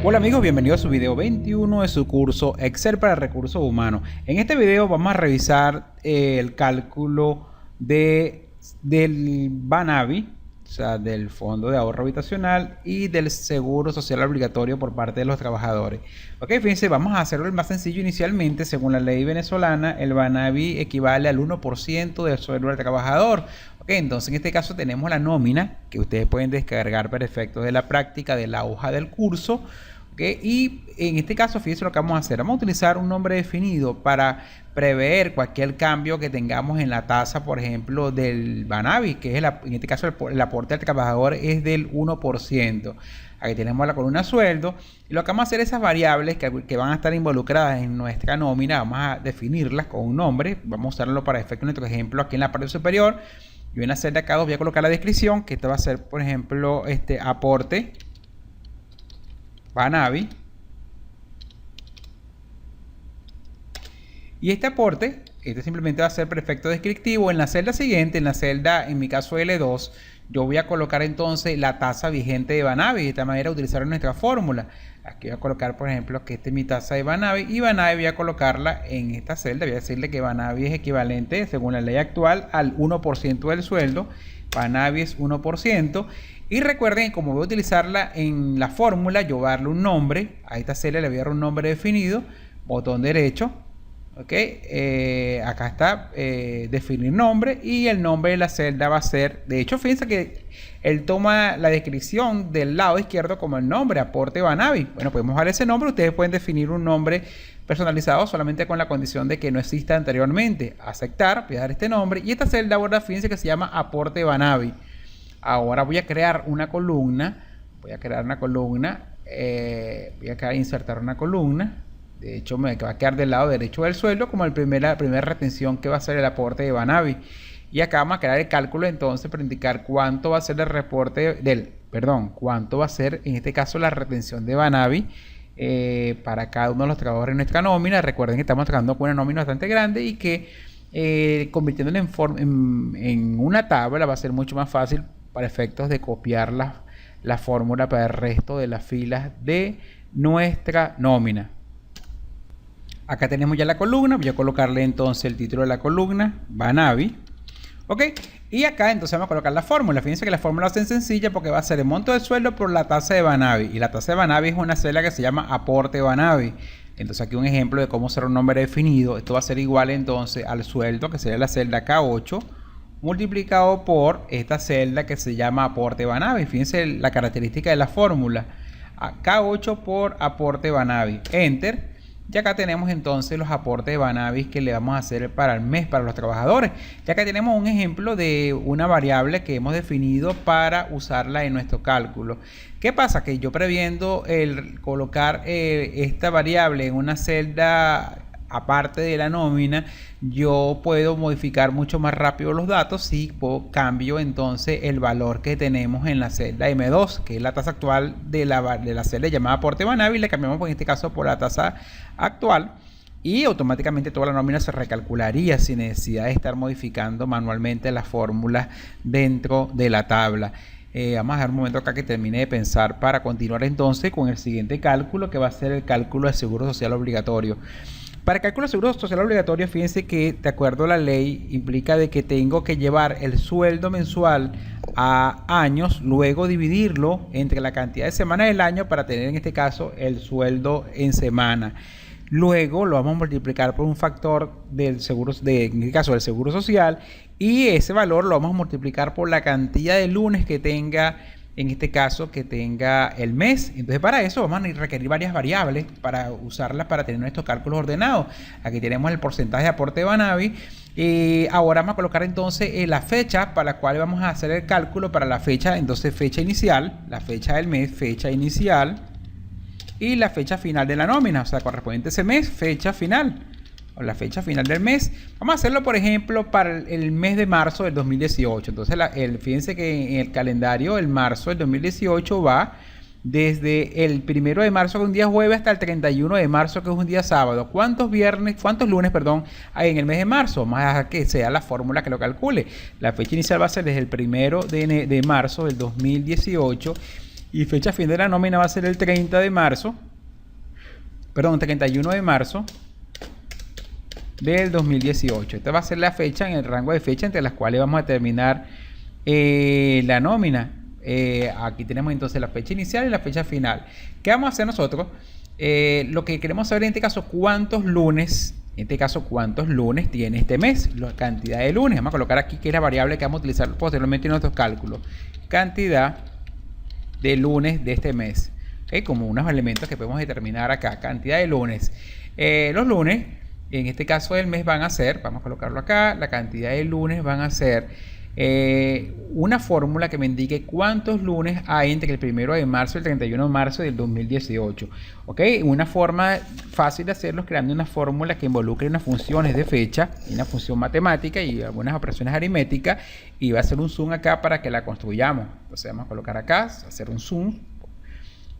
Hola amigos, bienvenidos a su video 21 de su curso Excel para recursos humanos. En este video vamos a revisar el cálculo del Banavi, o sea, del Fondo de Ahorro Habitacional y del Seguro Social Obligatorio por parte de los trabajadores. Ok, fíjense, vamos a hacerlo el más sencillo inicialmente. Según la ley venezolana, el Banavi equivale al 1% del sueldo del trabajador. Ok, entonces en este caso tenemos la nómina que ustedes pueden descargar para efectos de la práctica de la hoja del curso. Okay, y en este caso, fíjense lo que vamos a hacer. Vamos a utilizar un nombre definido para prever cualquier cambio que tengamos en la tasa, por ejemplo, del Banavi, que es en este caso el aporte al trabajador es del 1%. Aquí tenemos la columna sueldo. Y lo que vamos a hacer, esas variables que van a estar involucradas en nuestra nómina, vamos a definirlas con un nombre. Vamos a usarlo para efecto de nuestro ejemplo aquí en la parte superior. Y en la celda acá voy a colocar la descripción, que esto va a ser, por ejemplo, aporte Banavi. Y este aporte, simplemente va a ser por efecto descriptivo. En la celda siguiente, en la celda, en mi caso L2, yo voy a colocar entonces la tasa vigente de Banavi. De esta manera utilizar nuestra fórmula. Aquí voy a colocar, por ejemplo, que esta es mi tasa de Banavi. Y Banavi voy a colocarla en esta celda. Voy a decirle que Banavi es equivalente, según la ley actual, al 1% del sueldo. Banavi es 1%. Y recuerden que como voy a utilizarla en la fórmula, yo voy a darle un nombre. A esta celda le voy a dar un nombre definido. Botón derecho. Ok. Acá está definir nombre. Y el nombre de la celda va a ser... De hecho, fíjense que él toma la descripción del lado izquierdo como el nombre. Aporte Banavi. Bueno, podemos dar ese nombre. Ustedes pueden definir un nombre personalizado solamente con la condición de que no exista anteriormente. Aceptar. Voy a dar este nombre. Y esta celda ahora fíjense que se llama aporte Banavi. Ahora voy a crear una columna. Voy a insertar una columna. De hecho, me va a quedar del lado derecho del sueldo como la primera retención que va a ser el aporte de Banavi. Y acá vamos a crear el cálculo entonces para indicar cuánto va a ser el reporte cuánto va a ser en este caso la retención de Banavi para cada uno de los trabajadores en nuestra nómina. Recuerden que estamos trabajando con una nómina bastante grande y que convirtiéndola en una tabla va a ser mucho más fácil para efectos de copiar la fórmula para el resto de las filas de nuestra nómina. Acá tenemos ya la columna. Voy a colocarle entonces el título de la columna, Banavi. Ok, y acá entonces vamos a colocar la fórmula. Fíjense que la fórmula va a ser sencilla porque va a ser el monto del sueldo por la tasa de Banavi. Y la tasa de Banavi es una celda que se llama aporte Banavi. Entonces aquí un ejemplo de cómo será un nombre definido. Esto va a ser igual entonces al sueldo, que sería la celda K8, multiplicado por esta celda que se llama aporte Banavi. Fíjense la característica de la fórmula. K8 por aporte Banavi. Enter. Y acá tenemos entonces los aportes de Banavi que le vamos a hacer para el mes para los trabajadores. Ya que tenemos un ejemplo de una variable que hemos definido para usarla en nuestro cálculo. ¿Qué pasa? Que yo previendo el colocar esta variable en una celda aparte de la nómina, yo puedo modificar mucho más rápido los datos si cambio entonces el valor que tenemos en la celda M2, que es la tasa actual de la celda llamada aporte Banavi. Le cambiamos en este caso por la tasa actual y automáticamente toda la nómina se recalcularía sin necesidad de estar modificando manualmente las fórmulas dentro de la tabla. Vamos a dejar un momento acá que termine de pensar para continuar entonces con el siguiente cálculo, que va a ser el cálculo de seguro social obligatorio. Para el cálculo de seguro social obligatorio, fíjense que de acuerdo a la ley implica de que tengo que llevar el sueldo mensual a años, luego dividirlo entre la cantidad de semanas del año para tener en este caso el sueldo en semana. Luego lo vamos a multiplicar por un factor del seguro, en el caso del seguro social, y ese valor lo vamos a multiplicar por la cantidad de lunes que tenga, en este caso que tenga el mes. Entonces para eso vamos a requerir varias variables para usarlas para tener nuestros cálculos ordenados. Aquí tenemos el porcentaje de aporte de Banavi. Ahora vamos a colocar entonces la fecha para la cual vamos a hacer el cálculo para la fecha. Entonces fecha inicial, la fecha del mes, fecha inicial y la fecha final de la nómina, o sea, correspondiente a ese mes, fecha final. O la fecha final del mes. Vamos a hacerlo, por ejemplo, para el mes de marzo del 2018. Entonces, fíjense que en el calendario, el marzo del 2018 va desde el 1 de marzo, que es un día jueves, hasta el 31 de marzo, que es un día sábado. ¿Cuántos lunes, hay en el mes de marzo? Más que sea la fórmula que lo calcule. La fecha inicial va a ser desde el 1 de marzo del 2018 Y fecha fin de la nómina va a ser el 30 de marzo, perdón, 31 de marzo del 2018. Esta va a ser la fecha en el rango de fecha entre las cuales vamos a terminar la nómina. Aquí tenemos entonces la fecha inicial y la fecha final. ¿Qué vamos a hacer nosotros? Lo que queremos saber en este caso, cuántos lunes tiene este mes, la cantidad de lunes. Vamos a colocar aquí que es la variable que vamos a utilizar posteriormente en nuestros cálculos. Cantidad de lunes de este mes, ¿okay? Como unos elementos que podemos determinar acá. Cantidad de lunes. Los lunes, en este caso del mes, van a ser, vamos a colocarlo acá, la cantidad de lunes van a ser una fórmula que me indique cuántos lunes hay entre el 1 de marzo y el 31 de marzo del 2018. ¿Ok? Una forma fácil de hacerlo es creando una fórmula que involucre unas funciones de fecha, una función matemática y algunas operaciones aritméticas, y va a hacer un zoom acá para que la construyamos. Entonces vamos a colocar acá, hacer un zoom,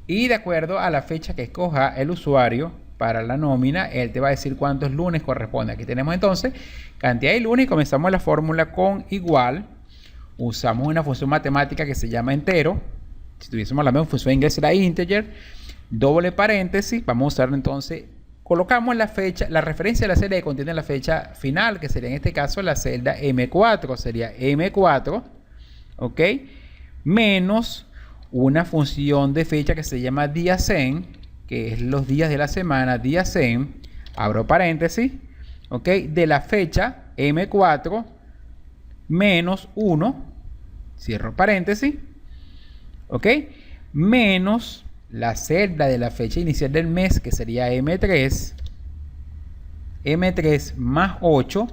y de acuerdo a la fecha que escoja el usuario para la nómina, él te va a decir cuántos lunes corresponde. Aquí tenemos entonces cantidad de lunes y comenzamos la fórmula con igual. Usamos una función matemática que se llama entero. Si tuviésemos la misma función en inglés será integer. Doble paréntesis. Vamos a usar entonces, colocamos la fecha, la referencia de la celda que contiene la fecha final, que sería en este caso la celda M4. Sería M4, ¿ok? Menos una función de fecha que se llama día-sen, que es los días de la semana, día-sen, abro paréntesis, ¿ok? De la fecha M4 menos 1, cierro paréntesis, ¿ok? Menos la celda de la fecha inicial del mes, que sería M3 más 8,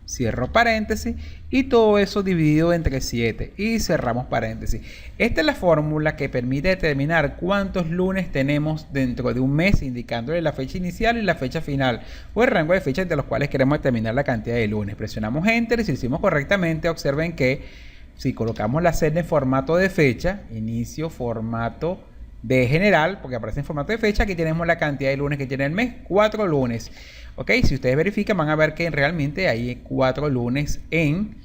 cierro paréntesis, y todo eso dividido entre 7 y cerramos paréntesis. Esta es la fórmula que permite determinar cuántos lunes tenemos dentro de un mes, indicándole la fecha inicial y la fecha final, o el rango de fechas entre los cuales queremos determinar la cantidad de lunes. Presionamos Enter y si lo hicimos correctamente, observen que si colocamos la celda en formato de fecha, inicio formato de general, porque aparece en formato de fecha, aquí tenemos la cantidad de lunes que tiene el mes, 4 lunes. Ok, si ustedes verifican van a ver que realmente hay 4 lunes en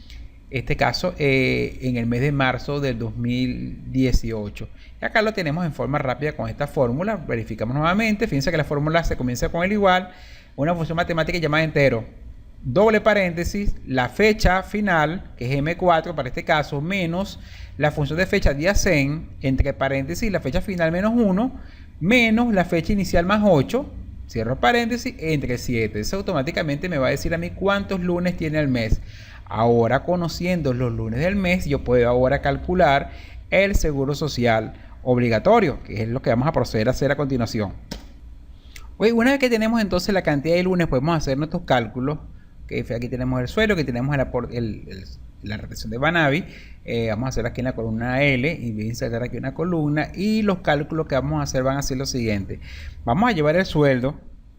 este caso en el mes de marzo del 2018. Y acá lo tenemos en forma rápida con esta fórmula. Verificamos nuevamente. Fíjense que la fórmula se comienza con el igual, una función matemática llamada entero, doble paréntesis, la fecha final, que es M4 para este caso, menos la función de fecha día-sen, entre paréntesis, la fecha final menos 1, menos la fecha inicial más 8, cierro paréntesis, entre 7. Eso automáticamente me va a decir a mí cuántos lunes tiene el mes. Ahora, conociendo los lunes del mes, yo puedo ahora calcular el seguro social obligatorio, que es lo que vamos a proceder a hacer a continuación. Una vez que tenemos entonces la cantidad de lunes, podemos hacer nuestros cálculos. Aquí tenemos el sueldo, que tenemos la retención de Banavi. Vamos a hacer aquí en la columna L y voy a insertar aquí una columna, y los cálculos que vamos a hacer van a ser los siguientes. Vamos a llevar el sueldo,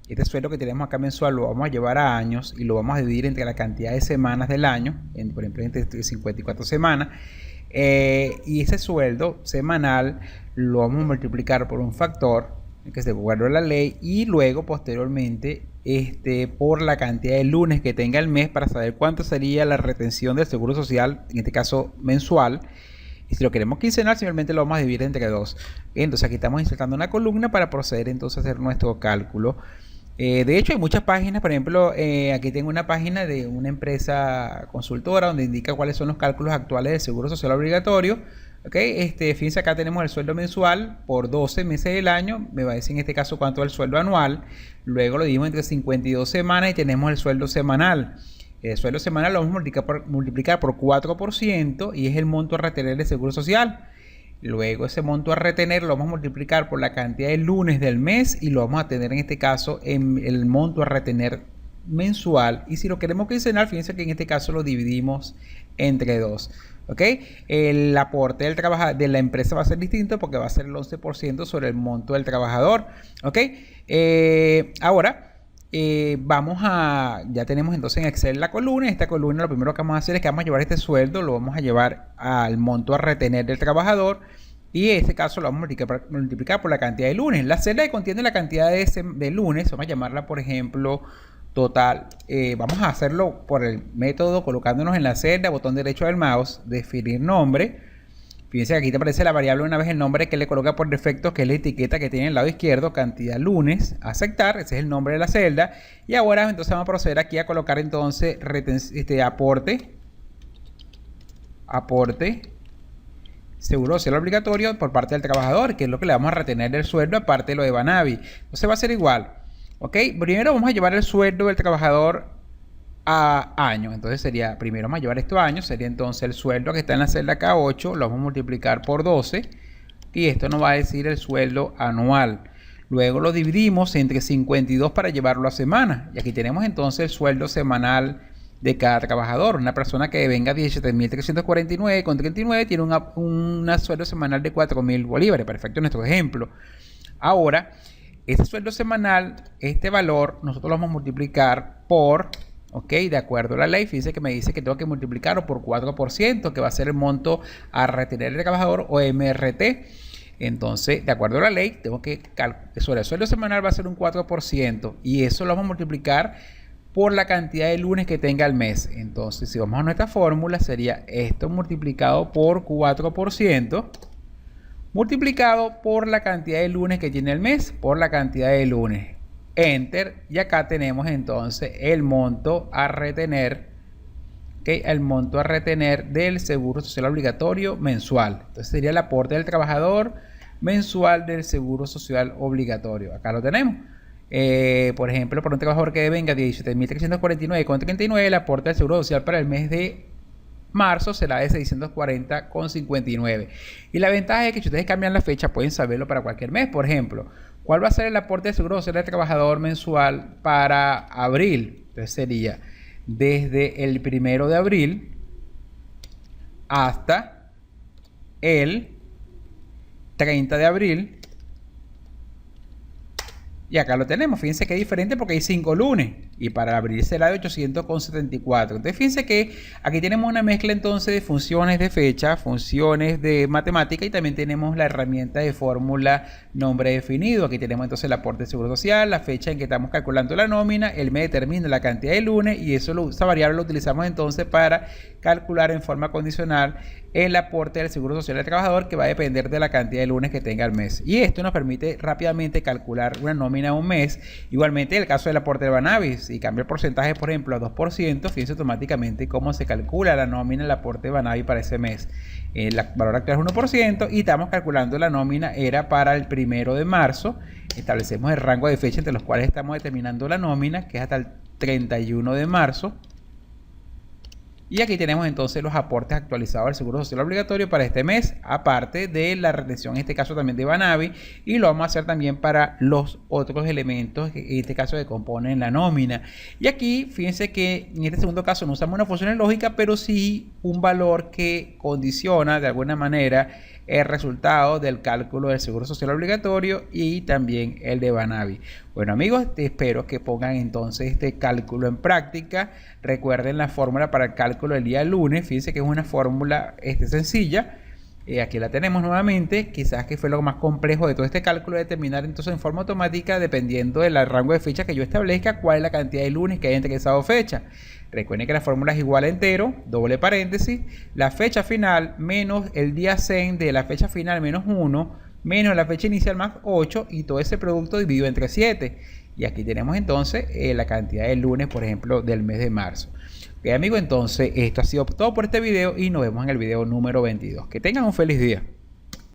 este sueldo que tenemos acá mensual lo vamos a llevar a años y lo vamos a dividir entre la cantidad de semanas del año, por ejemplo entre 54 semanas, y ese sueldo semanal lo vamos a multiplicar por un factor que se guardó la ley, y luego posteriormente por la cantidad de lunes que tenga el mes, para saber cuánto sería la retención del seguro social, en este caso mensual. Y si lo queremos quincenal, simplemente lo vamos a dividir entre 2. Entonces aquí estamos insertando una columna para proceder entonces a hacer nuestro cálculo. De hecho hay muchas páginas, por ejemplo aquí tengo una página de una empresa consultora donde indica cuáles son los cálculos actuales del seguro social obligatorio. Okay, fíjense, acá tenemos el sueldo mensual por 12 meses del año. Me va a decir en este caso cuánto es el sueldo anual. Luego lo dividimos entre 52 semanas y tenemos el sueldo semanal. El sueldo semanal lo vamos a multiplicar por 4% y es el monto a retener del seguro social. Luego ese monto a retener lo vamos a multiplicar por la cantidad de lunes del mes y lo vamos a tener en este caso en el monto a retener mensual. Y si lo queremos quincenal, fíjense que en este caso lo dividimos entre 2. ¿Ok? El aporte de la empresa va a ser distinto porque va a ser el 11% sobre el monto del trabajador. ¿Ok? Ahora ya tenemos entonces en Excel la columna. Esta columna lo primero que vamos a hacer es que vamos a llevar este sueldo, lo vamos a llevar al monto a retener del trabajador, y en este caso lo vamos a multiplicar por la cantidad de lunes. La celda que contiene la cantidad de lunes, vamos a llamarla por ejemplo total. Vamos a hacerlo por el método colocándonos en la celda, botón derecho del mouse, definir nombre. Fíjense que aquí te aparece la variable una vez el nombre que le coloca por defecto, que es la etiqueta que tiene en el lado izquierdo, cantidad lunes, aceptar, ese es el nombre de la celda. Y ahora entonces vamos a proceder aquí a colocar entonces aporte seguro social obligatorio por parte del trabajador, que es lo que le vamos a retener del sueldo aparte de lo de Banavi. Entonces va a ser igual, ¿ok? Primero vamos a llevar el sueldo del trabajador a años. Entonces sería, primero vamos a llevar esto a años, sería entonces el sueldo que está en la celda K8, lo vamos a multiplicar por 12 y esto nos va a decir el sueldo anual. Luego lo dividimos entre 52 para llevarlo a semana. Y aquí tenemos entonces el sueldo semanal de cada trabajador. Una persona que venga 17.349,39 tiene un sueldo semanal de 4.000 bolívares. Perfecto, nuestro ejemplo. Ahora, este sueldo semanal, este valor, nosotros lo vamos a multiplicar por, ok, de acuerdo a la ley, fíjense que me dice que tengo que multiplicarlo por 4%, que va a ser el monto a retener el trabajador o MRT. Entonces, de acuerdo a la ley, tengo que sobre el sueldo semanal va a ser un 4% y eso lo vamos a multiplicar por la cantidad de lunes que tenga el mes. Entonces, si vamos a nuestra fórmula, sería esto multiplicado por 4%, multiplicado por la cantidad de lunes que tiene el mes, por la cantidad de lunes. Enter, y acá tenemos entonces el monto a retener, ¿okay? El monto a retener del seguro social obligatorio mensual. Entonces sería el aporte del trabajador mensual del seguro social obligatorio. Acá lo tenemos. Por ejemplo, para un trabajador que venga 17.349,39, el aporte del seguro social para el mes de marzo será de 640,59. Y la ventaja es que si ustedes cambian la fecha, pueden saberlo para cualquier mes. Por ejemplo, ¿cuál va a ser el aporte del seguro social del trabajador mensual para abril? Entonces sería desde el 1 de abril hasta el 30 de abril. Y acá lo tenemos. Fíjense que es diferente porque hay 5 lunes. Y para abril será de 800,74. Entonces fíjense que aquí tenemos una mezcla entonces de funciones de fecha, funciones de matemática y también tenemos la herramienta de fórmula nombre definido. Aquí tenemos entonces el aporte de seguro social, la fecha en que estamos calculando la nómina, el mes determina la cantidad de lunes y esa variable lo utilizamos entonces para calcular en forma condicional el aporte del seguro social del trabajador, que va a depender de la cantidad de lunes que tenga el mes. Y esto nos permite rápidamente calcular una nómina a un mes. Igualmente en el caso del aporte de Banavi, si cambia el porcentaje, por ejemplo, a 2%, fíjense automáticamente cómo se calcula la nómina, el aporte de Banavi para ese mes. El valor actual es 1% y estamos calculando la nómina era para el 1 de marzo. Establecemos el rango de fecha entre los cuales estamos determinando la nómina, que es hasta el 31 de marzo. Y aquí tenemos entonces los aportes actualizados al seguro social obligatorio para este mes, aparte de la retención, en este caso también de Banavi, y lo vamos a hacer también para los otros elementos que en este caso que componen la nómina. Y aquí fíjense que en este segundo caso no usamos una función lógica, pero sí un valor que condiciona de alguna manera el resultado del cálculo del seguro social obligatorio y también el de Banavi. Bueno amigos, espero que pongan entonces este cálculo en práctica. Recuerden la fórmula para el cálculo del día lunes. Fíjense que es una fórmula sencilla. Aquí la tenemos nuevamente. Quizás que fue lo más complejo de todo este cálculo, determinar entonces en forma automática, dependiendo del rango de fecha que yo establezca, cuál es la cantidad de lunes que hay entre esa dos fechas. Recuerden que la fórmula es igual a entero, doble paréntesis, la fecha final menos el día 100 de la fecha final menos 1, menos la fecha inicial más 8 y todo ese producto dividido entre 7. Y aquí tenemos entonces la cantidad de lunes, por ejemplo, del mes de marzo. Ok amigos, entonces esto ha sido todo por este video y nos vemos en el video número 22. Que tengan un feliz día.